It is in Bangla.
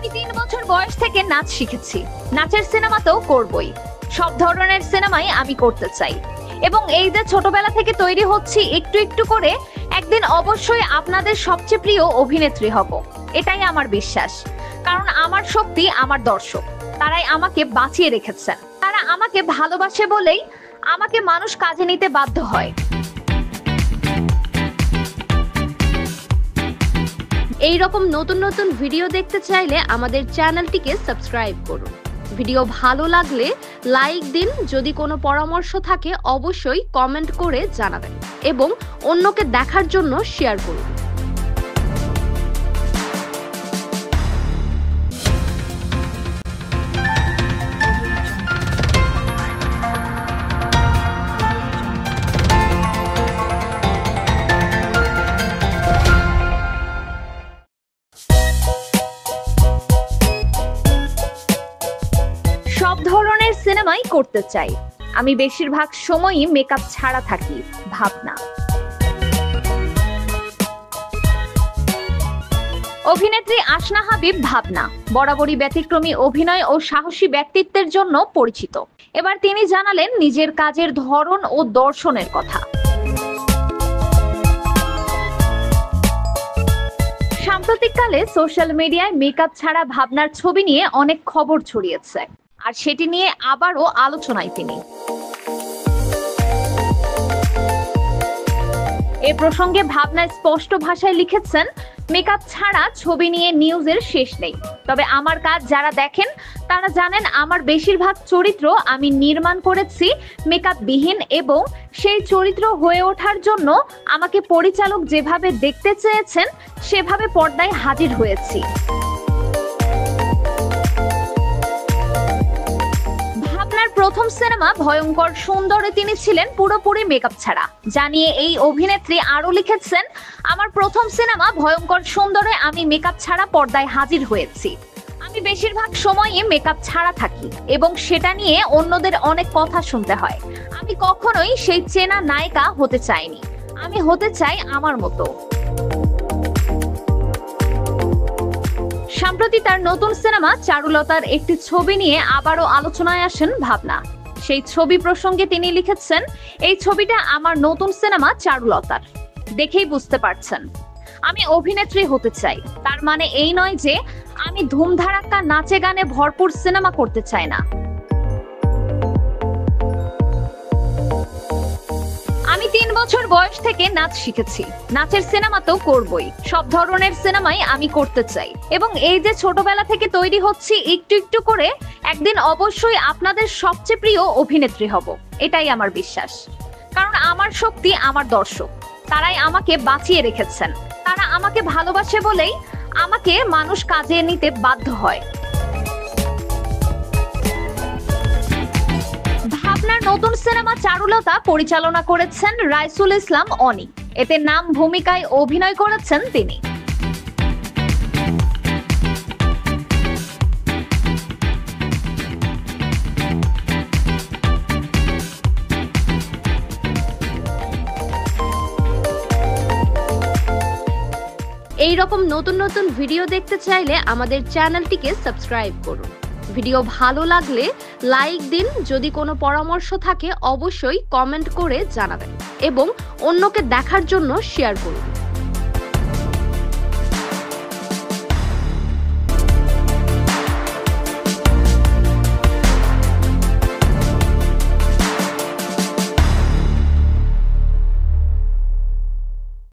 আমি ৩ বছর বয়স থেকে নাচ শিখেছি। নাচের সিনেমাতেও করবই। সব ধরনের সিনেমাই আমি করতে চাই এবং এই যে ছোটবেলা থেকে তৈরি হচ্ছি একটু একটু করে, একদিন অবশ্যই আপনাদের সবচেয়ে প্রিয় অভিনেত্রী হব। এটাই আমার বিশ্বাস। কারণ আমার শক্তি আমার দর্শক। তারাই আমাকে বাঁচিয়ে রেখেছেন। তারা আমাকে ভালোবাসে বলেই আমাকে মানুষ কাজে নিতে বাধ্য হয়। এই রকম নতুন নতুন ভিডিও দেখতে চাইলে আমাদের চ্যানেলটিকে সাবস্ক্রাইব করুন। ভিডিও ভালো লাগলে লাইক দিন। যদি কোনো পরামর্শ থাকে অবশ্যই কমেন্ট করে জানাবেন এবং অন্যকে দেখার জন্য শেয়ার করুন। সব ধরনের সিনেমাই করতে চাই। আমি বেশিরভাগ সময়ই মেকআপ ছাড়া থাকি। ভাবনা। অভিনেত্রী আসনা হাবিব ভাবনা বরাবরই ব্যতিক্রমী অভিনয় ও সাহসী ব্যক্তিত্বের জন্য পরিচিত। এবার তিনি জানালেন নিজের কাজের ধরন ও দর্শনের কথা। সাম্প্রতিককালে সোশ্যাল মিডিয়ায় মেকআপ ছাড়া ভাবনার ছবি নিয়ে অনেক খবর ছড়িয়েছে, আর সেটি নিয়ে আবারও আলোচনায় তিনি। এ প্রসঙ্গে ভাবনা স্পষ্ট ভাষায় লিখেছেন, মেকআপ ছাড়া ছবি নিয়ে নিউজের শেষ নেই। তবে আমার কাজ যারা দেখেন তারা জানেন আমার বেশিরভাগ চরিত্র আমি নির্মাণ করেছি মেকআপ বিহীন, এবং সেই চরিত্র হয়ে ওঠার জন্য আমাকে পরিচালক যেভাবে দেখতে চেয়েছেন সেভাবে পর্দায় হাজির হয়েছি। প্রথম সিনেমা ভয়ঙ্কর সুন্দরে তিনি ছিলেন পুরোপুরি মেকআপ ছাড়া। জানিয়ে এই অভিনেত্রী আরো লিখেছেন, আমার প্রথম সিনেমা ভয়ঙ্কর সুন্দরে আমি মেকআপ ছাড়া পর্দায় হাজির হয়েছি। আমি বেশিরভাগ সময়ই মেকআপ ছাড়া থাকি এবং সেটা নিয়ে অন্যদের অনেক কথা শুনতে হয়। আমি কখনোই সেই চেনা নায়িকা হতে চাইনি। আমি হতে চাই আমার মতো। সম্প্রতি তার নতুন সিনেমা চারুলতার একটি ছবি নিয়ে আবারও আলোচনায় আসেন ভাবনা। সেই ছবি প্রসঙ্গে তিনি লিখেছেন, এই ছবিটা আমার নতুন সিনেমা চারুলতার। দেখেই বুঝতে পারছেন আমি অভিনেত্রী হতে চাই। তার মানে এই নয় যে আমি ধুমধারাক্কা নাচে গানে ভরপুর সিনেমা করতে চাই না। আমি ৩ বছর বয়স থেকে নাচ শিখেছি। নাচের সিনেমাতেও করবই। সব ধরনের সিনেমাই আমি করতে চাই এবং এই যে ছোটবেলা থেকে তৈরি হচ্ছি একটু একটু করে, একদিন অবশ্যই আপনাদের সবচেয়ে প্রিয় অভিনেত্রী হব। এটাই আমার বিশ্বাস। কারণ আমার শক্তি আমার দর্শক। তারাই আমাকে বাঁচিয়ে রেখেছেন। তারা আমাকে ভালোবাসে বলেই আমাকে মানুষ কাজে নিতে বাধ্য হয়। ভাবনার নতুন সিনেমা চারুলতা পরিচালনা করেছেন রাইসুল ইসলাম অনি। এতে নাম ভূমিকায় অভিনয় করেছেন তিনি। এই রকম নতুন নতুন ভিডিও দেখতে চাইলে আমাদের চ্যানেলটিকে সাবস্ক্রাইব করুন। ভিডিও ভালো লাগলে লাইক দিন। যদি কোনো পরামর্শ থাকে অবশ্যই কমেন্ট করে জানাবেন এবং অন্যকে দেখার জন্য শেয়ার করুন।